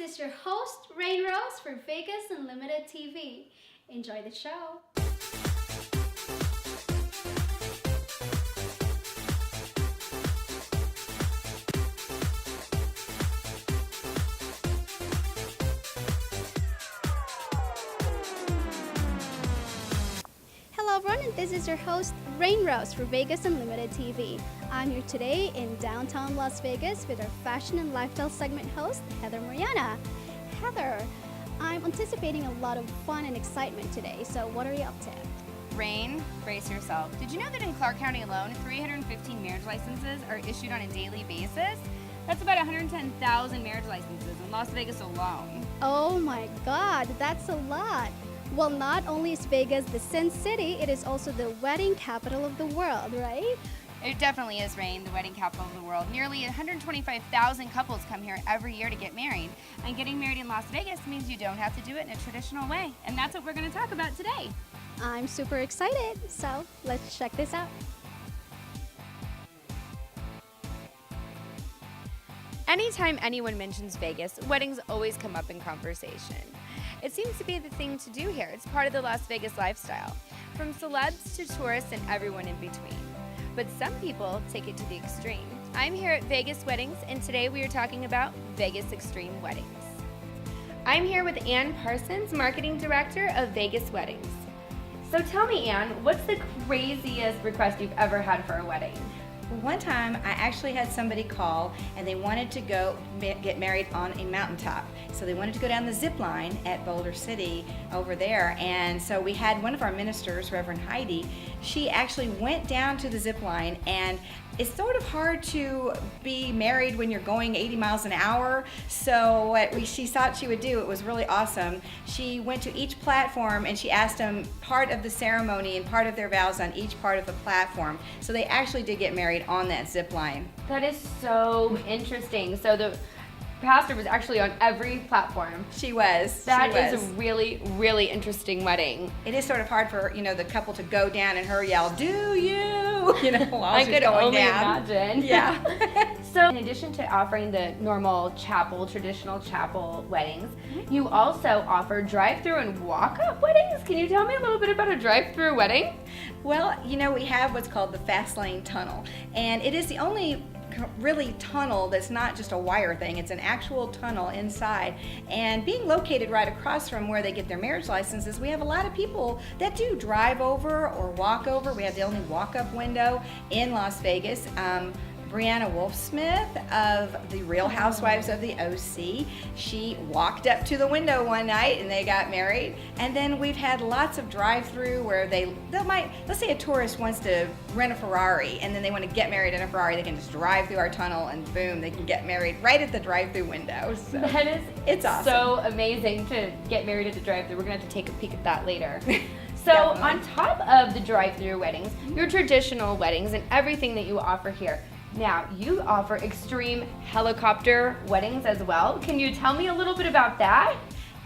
is your host, Rain Rose for Vegas Unlimited TV. Enjoy the show. Hello everyone, and this is your host, Rain Rose for Vegas Unlimited TV. I'm here today in downtown Las Vegas with our fashion and lifestyle segment host, Heather Mariana. Heather, I'm anticipating a lot of fun and excitement today, so what are you up to? Rain, brace yourself. Did you know that in Clark County alone, 315 marriage licenses are issued on a daily basis? That's about 110,000 marriage licenses in Las Vegas alone. Oh my God, that's a lot. Well, not only is Vegas the Sin City, it is also the wedding capital of the world, right? It definitely is, Rain, the wedding capital of the world. Nearly 125,000 couples come here every year to get married. And getting married in Las Vegas means you don't have to do it in a traditional way. And that's what we're going to talk about today. I'm super excited, so let's check this out. Anytime anyone mentions Vegas, weddings always come up in conversation. It seems to be the thing to do here. It's part of the Las Vegas lifestyle, from celebs to tourists and everyone in between. But some people take it to the extreme. I'm here at Vegas Weddings, and today we are talking about Vegas Extreme Weddings. I'm here with Ann Parsons, Marketing Director of Vegas Weddings. So tell me, Ann, what's the craziest request you've ever had for a wedding? One time, I actually had somebody call and they wanted to go get married on a mountaintop. So they wanted to go down the zip line at Boulder City over there. And so we had one of our ministers, Reverend Heidi, she actually went down to the zip line, and it's sort of hard to be married when you're going 80 miles an hour. So what she thought she would do, it was really awesome. She went to each platform and she asked them part of the ceremony and part of their vows on each part of the platform. So they actually did get married on that zip line. That is so interesting. So the pastor was actually on every platform. She was. That is a really, really interesting wedding. It is sort of hard for, the couple to go down and her yell, "Do you?" While I she's could going only down. imagine. Yeah. So in addition to offering the normal traditional chapel weddings, you also offer drive-through and walk-up weddings. Can you tell me a little bit about a drive-through wedding? Well, we have what's called the Fast Lane Tunnel, and it is the only really tunnel that's not just a wire thing. It's an actual tunnel inside, and being located right across from where they get their marriage licenses, we have a lot of people that do drive over or walk over. We have the only walk-up window in Las Vegas. Brianna Wolfsmith of the Real Housewives of the OC, she walked up to the window one night and they got married. And then we've had lots of drive-through where let's say a tourist wants to rent a Ferrari and then they want to get married in a Ferrari, they can just drive through our tunnel and boom, they can get married right at the drive-through window. So it's awesome. So amazing to get married at the drive-through. We're gonna have to take a peek at that later. So on top of the drive-through weddings, your traditional weddings and everything that you offer here, now, you offer extreme helicopter weddings as well. Can you tell me a little bit about that?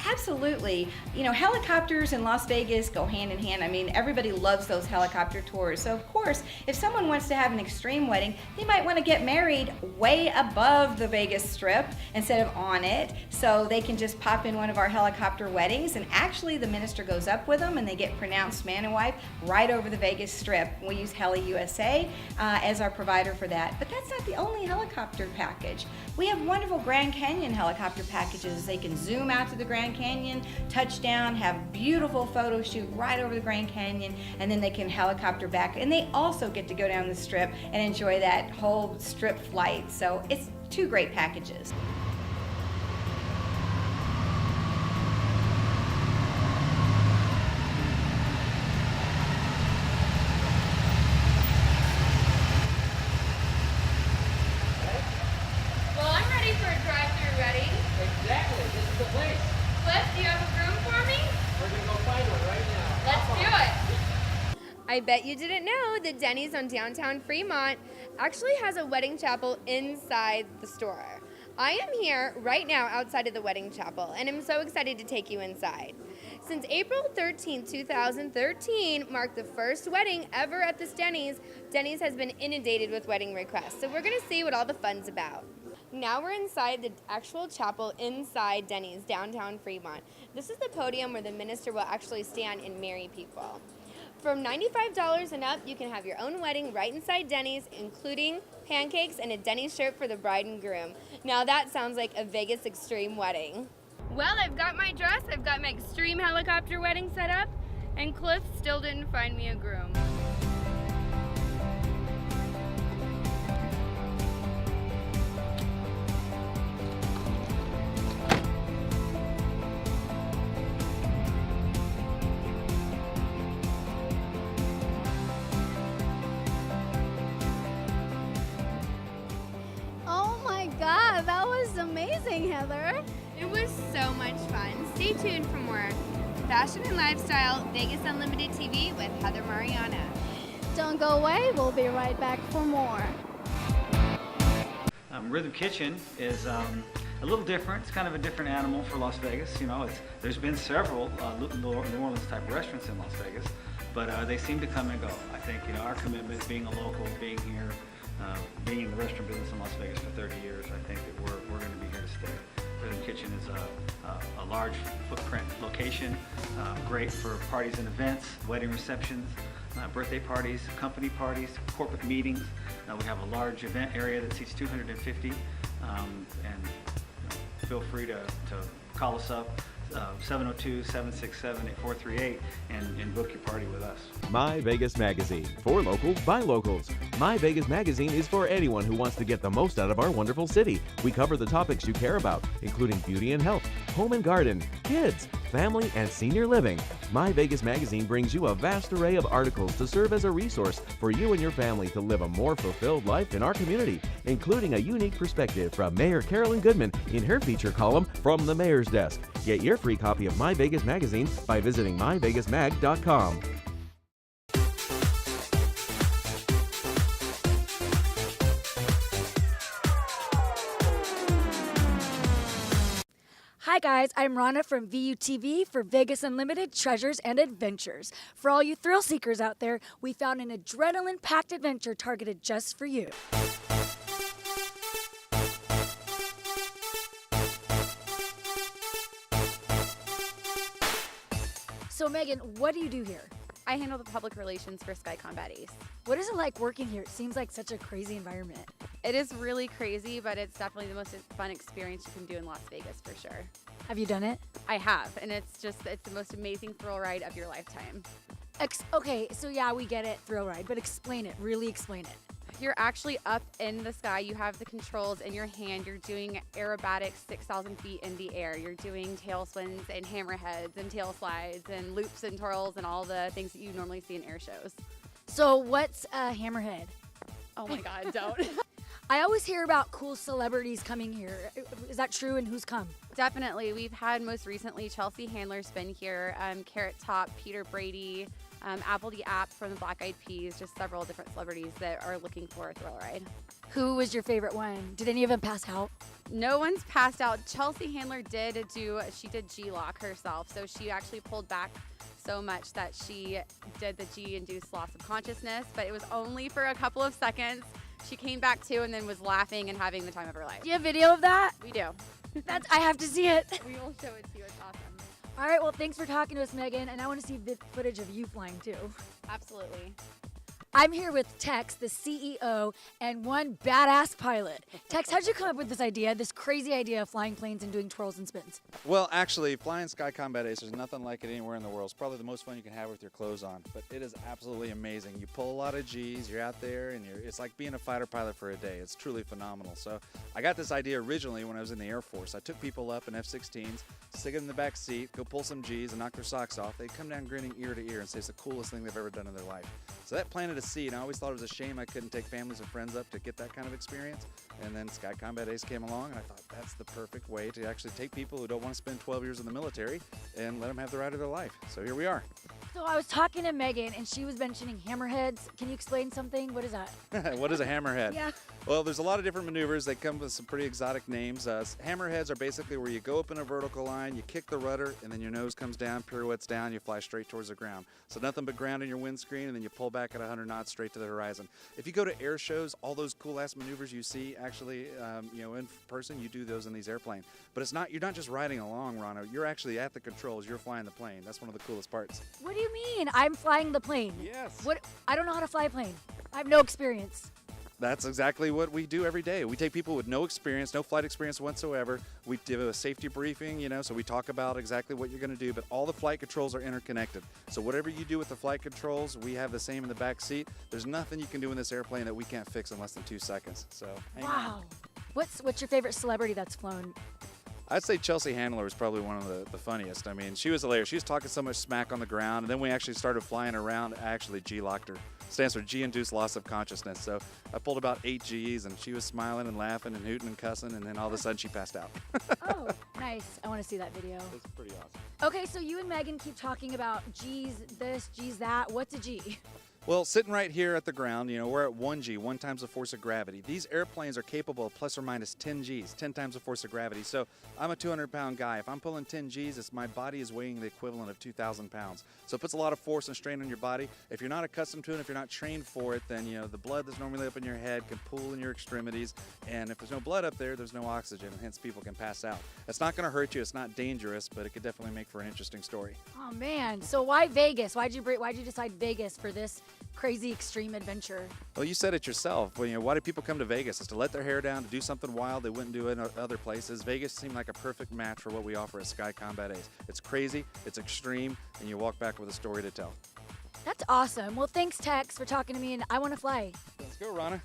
Absolutely. Helicopters in Las Vegas go hand in hand. I mean, everybody loves those helicopter tours. So, of course, if someone wants to have an extreme wedding, they might want to get married way above the Vegas Strip instead of on it. So they can just pop in one of our helicopter weddings, and actually the minister goes up with them and they get pronounced man and wife right over the Vegas Strip. We use Heli USA as our provider for that. But that's not the only helicopter package. We have wonderful Grand Canyon helicopter packages. They can zoom out to the Grand Canyon, touch down, have a beautiful photo shoot right over the Grand Canyon, and then they can helicopter back. And they also get to go down the strip and enjoy that whole strip flight. So it's two great packages. Well, I'm ready for a drive-through wedding. Exactly, this is the place. Cliff, do you have a room for me? We're gonna go find one right now. Let's do it. I bet you didn't know that Denny's on downtown Fremont actually has a wedding chapel inside the store. I am here right now outside of the wedding chapel, and I'm so excited to take you inside. Since April 13, 2013 marked the first wedding ever at this Denny's, Denny's has been inundated with wedding requests. So we're gonna see what all the fun's about. Now we're inside the actual chapel inside Denny's, downtown Fremont. This is the podium where the minister will actually stand and marry people. From $95 and up, you can have your own wedding right inside Denny's, including pancakes and a Denny's shirt for the bride and groom. Now that sounds like a Vegas extreme wedding. Well, I've got my dress, I've got my extreme helicopter wedding set up, and Cliff still didn't find me a groom. Oh my God, that was amazing, Heather. It was so much fun. Stay tuned for more Fashion and Lifestyle Vegas Unlimited TV with Heather Mariana. Don't go away, we'll be right back for more. Rhythm Kitchen is a little different. It's kind of a different animal for Las Vegas. You know, there's been several New Orleans type restaurants in Las Vegas, but they seem to come and go. I think, you know, our commitment, being a local, being here, being in the restaurant business in Las Vegas for 30 years, I think that we're going to be here to stay. Rhythm Kitchen is a large footprint location, great for parties and events, wedding receptions, birthday parties, company parties, corporate meetings. We have a large event area that seats 250, and feel free to call us up, 702-767-8438, and book your party with us. My Vegas Magazine. For locals, by locals. My Vegas Magazine is for anyone who wants to get the most out of our wonderful city. We cover the topics you care about, including beauty and health, home and garden, kids, family, and senior living. My Vegas Magazine brings you a vast array of articles to serve as a resource for you and your family to live a more fulfilled life in our community, including a unique perspective from Mayor Carolyn Goodman in her feature column, From the Mayor's Desk. Get your free copy of My Vegas Magazine by visiting myvegasmag.com. Hi guys, I'm Rana from VUTV for Vegas Unlimited Treasures and Adventures. For all you thrill seekers out there, we found an adrenaline-packed adventure targeted just for you. So Megan, what do you do here? I handle the public relations for Sky Combat Ace. What is it like working here? It seems like such a crazy environment. It is really crazy, but it's definitely the most fun experience you can do in Las Vegas for sure. Have you done it? I have, and it's the most amazing thrill ride of your lifetime. Okay, so yeah, we get it, thrill ride, but explain it, really explain it. You're actually up in the sky. You have the controls in your hand. You're doing aerobatics 6,000 feet in the air. You're doing tail swings and hammerheads and tail slides and loops and twirls and all the things that you normally see in air shows. So what's a hammerhead? Oh my God, don't. I always hear about cool celebrities coming here. Is that true, and who's come? Definitely. We've had most recently Chelsea Handler's been here, Carrot Top, Peter Brady, Apple the App from the Black Eyed Peas, just several different celebrities that are looking for a thrill ride. Who was your favorite one? Did any of them pass out? No one's passed out. Chelsea Handler did G-Lock herself, so she actually pulled back so much that she did the G-induced loss of consciousness, but it was only for a couple of seconds. She came back to and then was laughing and having the time of her life. Do you have video of that? We do. I have to see it. We will show it to you. It's awesome. All right, well, thanks for talking to us, Megan, and I want to see footage of you flying, too. Absolutely. I'm here with Tex, the CEO, and one badass pilot. Tex, how'd you come up with this crazy idea of flying planes and doing twirls and spins? Well, actually, flying Sky Combat Ace, there's nothing like it anywhere in the world. It's probably the most fun you can have with your clothes on, but it is absolutely amazing. You pull a lot of G's, you're out there, and it's like being a fighter pilot for a day. It's truly phenomenal. So I got this idea originally when I was in the Air Force. I took people up in F-16s, stick them in the back seat, go pull some G's and knock their socks off. They'd come down grinning ear to ear and say it's the coolest thing they've ever done in their life. So that planted a seed, and I always thought it was a shame I couldn't take families and friends up to get that kind of experience. And then Sky Combat Ace came along, and I thought that's the perfect way to actually take people who don't want to spend 12 years in the military and let them have the ride of their life. So here we are. So I was talking to Megan, and she was mentioning hammerheads. Can you explain something? What is that? What is a hammerhead? Yeah. Well, there's a lot of different maneuvers. They come with some pretty exotic names. Hammerheads are basically where you go up in a vertical line, you kick the rudder, and then your nose comes down, pirouettes down, you fly straight towards the ground. So nothing but ground in your windscreen, and then you pull back at 100 knots straight to the horizon. If you go to air shows, all those cool-ass maneuvers you see actually, in person, you do those in these airplanes. But you're not just riding along, Rana. You're actually at the controls. You're flying the plane. That's one of the coolest parts. What do you mean? I'm flying the plane. Yes. What? I don't know how to fly a plane. I have no experience. That's exactly what we do every day. We take people with no experience, no flight experience whatsoever. We do a safety briefing, so we talk about exactly what you're going to do, but all the flight controls are interconnected. So whatever you do with the flight controls, we have the same in the back seat. There's nothing you can do in this airplane that we can't fix in less than 2 seconds. So hang on. Wow. What's your favorite celebrity that's flown? I'd say Chelsea Handler was probably one of the funniest. I mean, she was hilarious. She was talking so much smack on the ground, and then we actually started flying around. I actually G-locked her. Stands for G-induced loss of consciousness. So I pulled about 8 G's, and she was smiling and laughing and hooting and cussing, and then all of a sudden she passed out. Oh, nice. I want to see that video. It's pretty awesome. Okay, so you and Megan keep talking about G's this, G's that. What's a G? Well, sitting right here at the ground, we're at 1 G, 1 times the force of gravity. These airplanes are capable of plus or minus 10 Gs, 10 times the force of gravity. So I'm a 200-pound guy. If I'm pulling 10 Gs, my body is weighing the equivalent of 2,000 pounds. So it puts a lot of force and strain on your body. If you're not accustomed to it, if you're not trained for it, then the blood that's normally up in your head can pool in your extremities. And if there's no blood up there, there's no oxygen, and hence people can pass out. It's not going to hurt you. It's not dangerous, but it could definitely make for an interesting story. Oh man, so why Vegas? Why'd you decide Vegas for this crazy extreme adventure? Well, you said it yourself. Well, why do people come to Vegas? It's to let their hair down, to do something wild they wouldn't do in other places. Vegas seemed like a perfect match for what we offer at Sky Combat Ace. It's crazy, it's extreme, and you walk back with a story to tell. That's awesome. Well, thanks, Tex, for talking to me, and I want to fly. Let's go, Rana.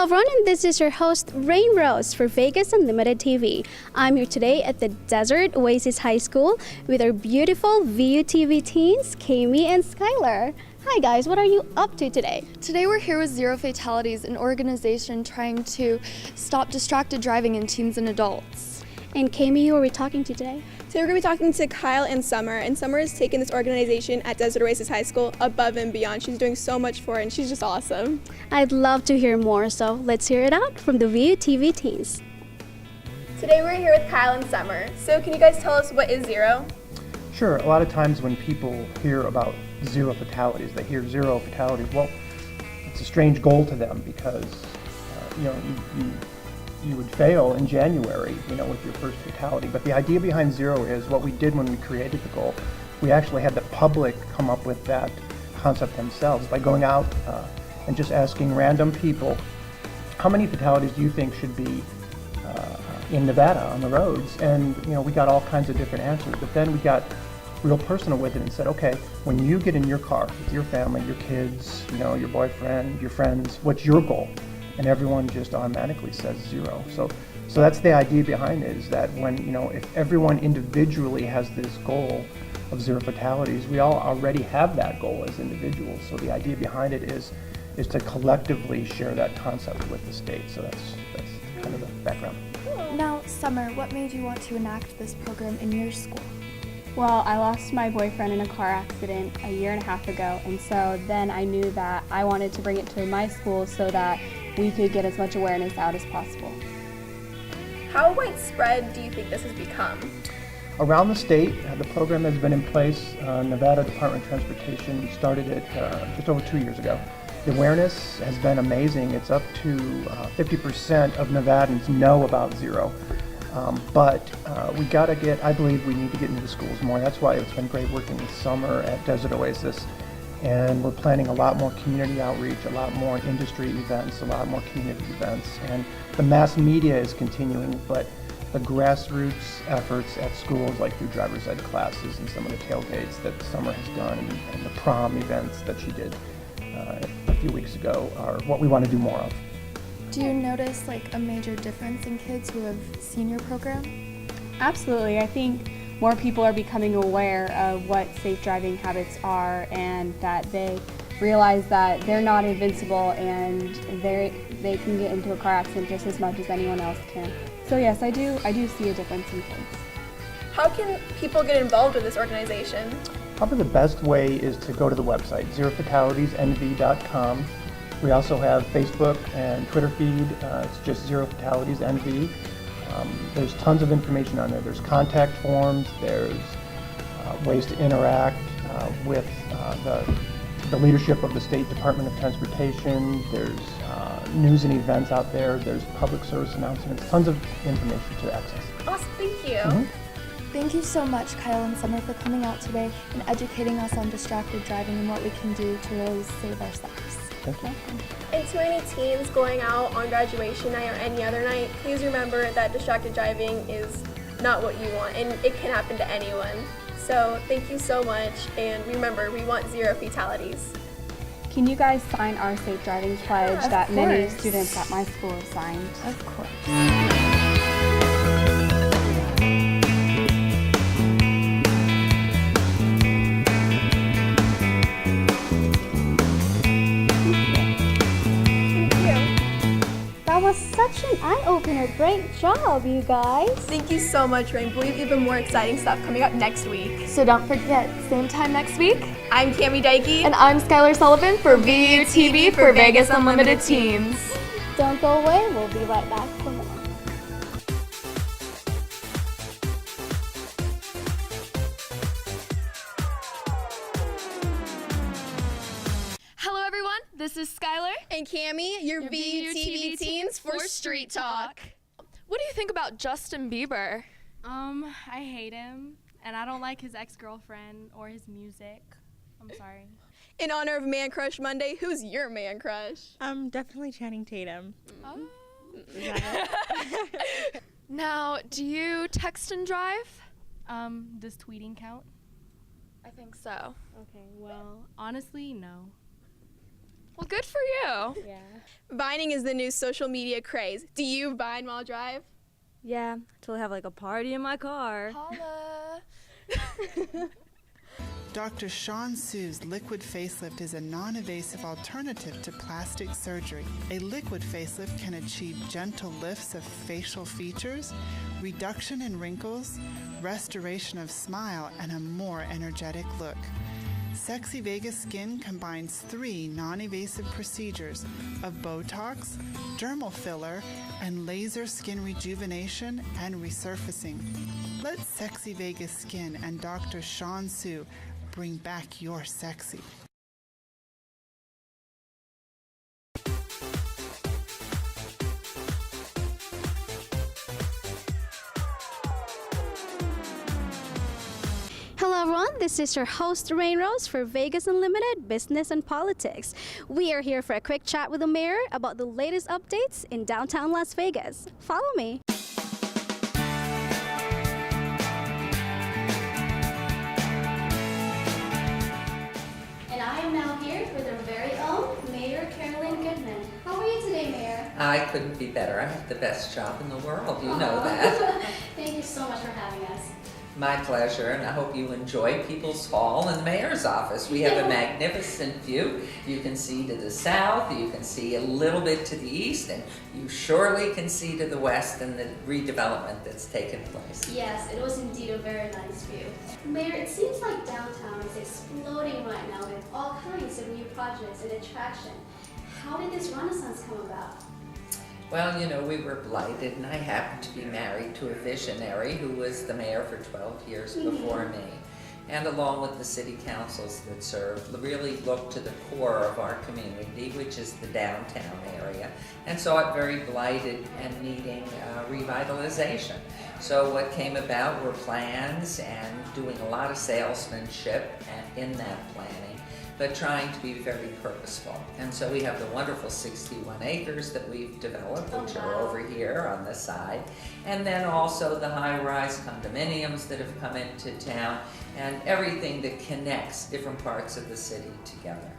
everyone, and this is your host, Rain Rose, for Vegas Unlimited TV. I'm here today at the Desert Oasis High School with our beautiful VUTV teens, Kami and Skylar. Hi guys, what are you up to today? Today we're here with Zero Fatalities, an organization trying to stop distracted driving in teens and adults. And Kami, who are we talking to today? Today we're going to be talking to Kyle and Summer, and Summer has taken this organization at Desert Oasis High School above and beyond. She's doing so much for it, and she's just awesome. I'd love to hear more, so let's hear it out from the VUTV teens. Today we're here with Kyle and Summer. So can you guys tell us what is Zero? Sure. A lot of times when people hear about zero fatalities, they hear zero fatalities. Well, it's a strange goal to them because you would fail in January, with your first fatality. But the idea behind zero is what we did when we created the goal. We actually had the public come up with that concept themselves by going out and just asking random people, how many fatalities do you think should be in Nevada on the roads? And we got all kinds of different answers. But then we got real personal with it and said, okay, when you get in your car with your family, your kids, your boyfriend, your friends, what's your goal? And everyone just automatically says zero. So that's the idea behind it, is that when, if everyone individually has this goal of zero fatalities, we all already have that goal as individuals. So the idea behind it is to collectively share that concept with the state. So that's kind of the background. Now, Summer, what made you want to enact this program in your school? Well, I lost my boyfriend in a car accident a year and a half ago, and so then I knew that I wanted to bring it to my school so that we could get as much awareness out as possible. How widespread do you think this has become? Around the state, the program has been in place. Nevada Department of Transportation started it just over 2 years ago. The awareness has been amazing. It's up to 50% of Nevadans know about zero. But I believe we need to get into the schools more. That's why it's been great working with Summer at Desert Oasis. And we're planning a lot more community outreach, a lot more industry events, a lot more community events. And the mass media is continuing, but the grassroots efforts at schools, like through driver's ed classes and some of the tailgates that Summer has done, and the prom events that she did a few weeks ago, are what we want to do more of. Do you notice a major difference in kids who have seen your program? Absolutely. I think more people are becoming aware of what safe driving habits are, and that they realize that they're not invincible and they can get into a car accident just as much as anyone else can. So yes, I do see a difference in kids. How can people get involved with this organization? Probably the best way is to go to the website, zerofataliesnv.com. We also have Facebook and Twitter feed. It's just Zero Fatalities NV. There's tons of information on there. There's contact forms. There's ways to interact with the leadership of the State Department of Transportation. There's news and events out there. There's public service announcements. Tons of information to access. Awesome, thank you. Mm-hmm. Thank you so much, Kyle and Summer, for coming out today and educating us on distracted driving and what we can do to really save ourselves. Thank you. And to any teens going out on graduation night or any other night, please remember that distracted driving is not what you want, and it can happen to anyone. So thank you so much, and remember, we want zero fatalities. Can you guys sign our safe driving pledge that many students at my school have signed? Of course. That was such an eye-opener. Great job, you guys. Thank you so much, Rain. We have even more exciting stuff coming up next week. So don't forget, same time next week. I'm Kami Dykey. And I'm Skylar Sullivan for VUTV for Vegas Unlimited Teens. Don't go away. We'll be right back for more. Hello everyone, this is Skylar And Kami, your VUTV Teens for Street Talk. What do you think about Justin Bieber? I hate him, and I don't like his ex-girlfriend or his music. I'm sorry. In honor of Man Crush Monday, who's your man crush? Definitely Channing Tatum. Oh. Now, do you text and drive? Does tweeting count? I think so. Okay, well, honestly, no. Well, good for you. Yeah. Vining is the new social media craze. Do you vine while drive? Yeah, till I have like a party in my car. Holla. Dr. Sean Sue's liquid facelift is a non-invasive alternative to plastic surgery. A liquid facelift can achieve gentle lifts of facial features, reduction in wrinkles, restoration of smile, and a more energetic look. Sexy Vegas Skin combines 3 non-invasive procedures of Botox, dermal filler, and laser skin rejuvenation and resurfacing. Let Sexy Vegas Skin and Dr. Sean Sue bring back your sexy. Hello everyone, this is your host Rain Rose for Vegas Unlimited Business and Politics. We are here for a quick chat with the mayor about the latest updates in downtown Las Vegas. Follow me. And I am now here with our very own Mayor Carolyn Goodman. How are you today, Mayor? I couldn't be better. I have the best job in the world. You know that. Thank you so much for having us. My pleasure, and I hope you enjoy People's Hall and the Mayor's office. We have a magnificent view. You can see to the south, you can see a little bit to the east, and you surely can see to the west and the redevelopment that's taken place. Yes, it was indeed a very nice view. Mayor, it seems like downtown is exploding right now with all kinds of new projects and attraction. How did this renaissance come about? Well, you know, we were blighted, and I happened to be married to a visionary who was the mayor for 12 years before me. And along with the city councils that served, really looked to the core of our community, which is the downtown area, and saw it very blighted and needing revitalization. So what came about were plans and doing a lot of salesmanship in that planning, but trying to be very purposeful. And so we have the wonderful 61 acres that we've developed, which are over here on the side. And then also the high-rise condominiums that have come into town, and everything that connects different parts of the city together.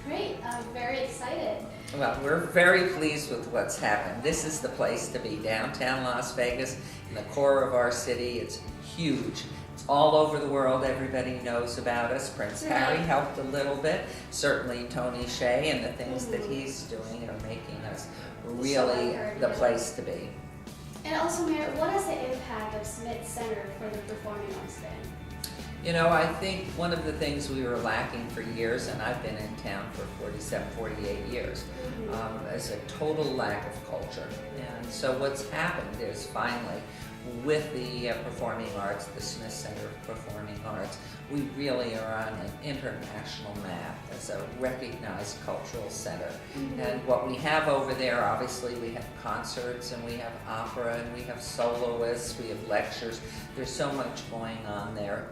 Great, I'm very excited. Well, we're very pleased with what's happened. This is the place to be, downtown Las Vegas, in the core of our city. It's huge. All over the world, everybody knows about us. Prince Harry helped a little bit. Certainly Tony Hsieh and the things that he's doing are making us really the place to be. And also, Mayor, what has the impact of Smith Center for the performing arts been? You know, I think one of the things we were lacking for years, and I've been in town for 47, 48 years, is a total lack of culture. And so what's happened is finally, with the performing arts, the Smith Center of Performing Arts, we really are on an international map as a recognized cultural center. And what we have over there, obviously we have concerts and we have opera and we have soloists, we have lectures. There's so much going on there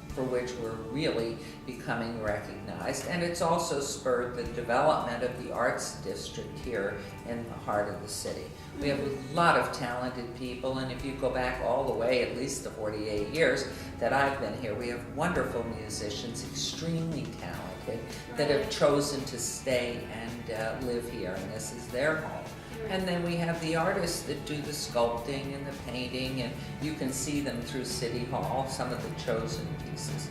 for which we're really becoming recognized. And it's also spurred the development of the arts district here in the heart of the city. We have a lot of talented people, and if you go back all the way, at least the 48 years that I've been here, we have wonderful musicians, extremely talented, that have chosen to stay and live here, and this is their home. And then we have the artists that do the sculpting and the painting, and you can see them through City Hall, some of the chosen pieces.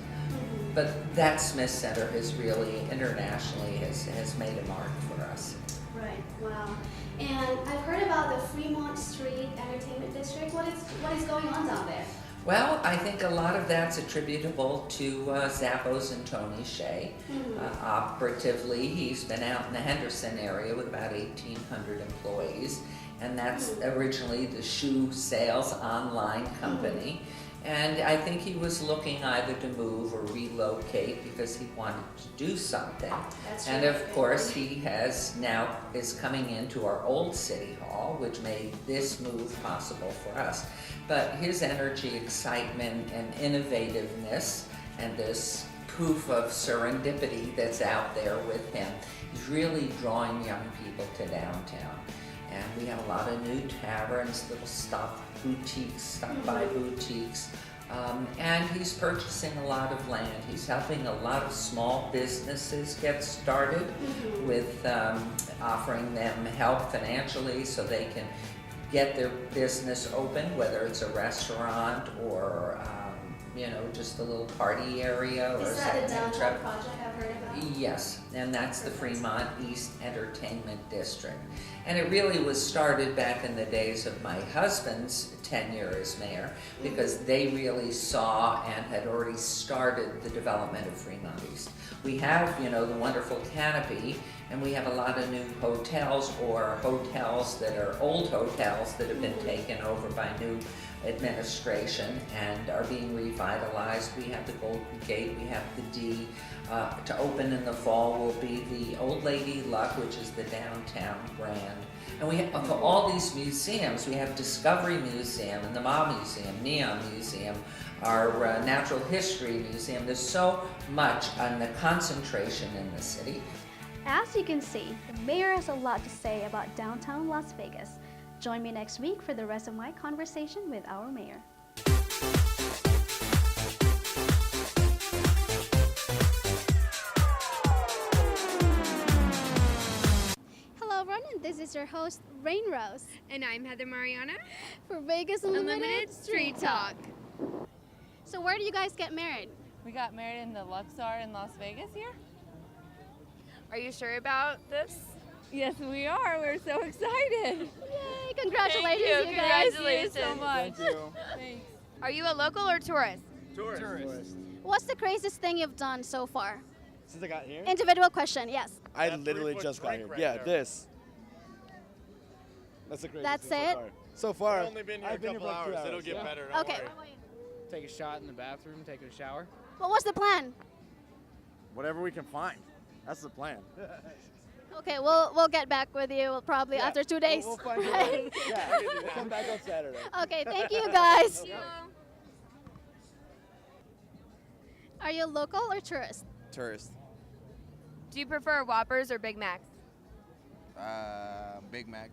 But that Smith Center has really, internationally, has made a mark for us. Right, wow. And I've heard about the Fremont Street Entertainment District. What is going on down there? Well, I think a lot of that's attributable to Zappos and Tony Hsieh. Operatively, he's been out in the Henderson area with about 1,800 employees, and that's originally the shoe sales online company. And I think he was looking either to move or relocate because he wanted to do something. And of course, he is coming into our old City Hall, which made this move possible for us. But his energy, excitement, and innovativeness, and this proof of serendipity that's out there with him is really drawing young people to downtown. And we have a lot of new taverns, little stop by boutiques, And he's purchasing a lot of land. He's helping a lot of small businesses get started with offering them help financially so they can get their business open, whether it's a restaurant or just a little party area or Is that something. the downtown project I've heard about? Yes, and that's the Fremont East Entertainment District. And it really was started back in the days of my husband's tenure as mayor, because they really saw and had already started the development of Fremont East. We have, the wonderful canopy, and we have a lot of new hotels or hotels that are old hotels that have been taken over by new administration and are being revitalized. We have the Golden Gate, we have the D. To open in the fall will be the Old Lady Luck, which is the downtown brand. And we have all these museums. We have Discovery Museum and the Ma Museum, Neon Museum, our Natural History Museum. There's so much on the concentration in the city. As you can see, the mayor has a lot to say about downtown Las Vegas. Join me next week for the rest of my conversation with our mayor. Hello everyone, and this is your host, Rain Rose. And I'm Heather Mariana for Vegas Unlimited Unlimited Street Talk. So where do you guys get married? We got married in the Luxor in Las Vegas here. Are you sure about this? Yes, we are. We're so excited. Yay, congratulations, Thank you. guys. Congratulations. Thank you so much. Thank you. Thanks. Are you a local or tourist? Tourist. What's the craziest thing you've done so far? Since I got here? Individual question, yes. I literally just got here. Yeah, this. That's the craziest That's thing it? So far. I've only been here I've been a couple here for 2 hours. It'll get better. Don't Okay. worry. Take a shot in the bathroom, take a shower. What was the plan? Whatever we can find. That's the plan. Okay, we'll get back with you probably after 2 days. We'll find a way. Yeah, we'll come back on Saturday. Okay, thank you guys. Are you local or tourist? Tourist. Do you prefer Whoppers or Big Macs? Big Mac.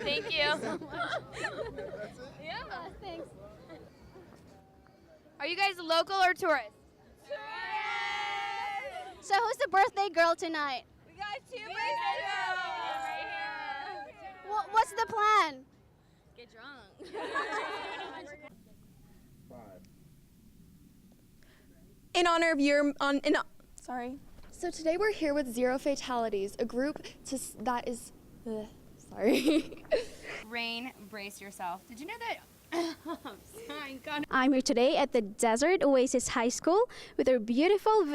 Thank you. Yeah, thanks. Are you guys local or tourist? So who's the birthday girl tonight? We got 2 birthday girls. What's the plan? Get drunk. In honor of your sorry. So today we're here with Zero Fatalities, a group that is sorry. Rain, brace yourself. Did you know that? I'm here today at the Desert Oasis High School with our beautiful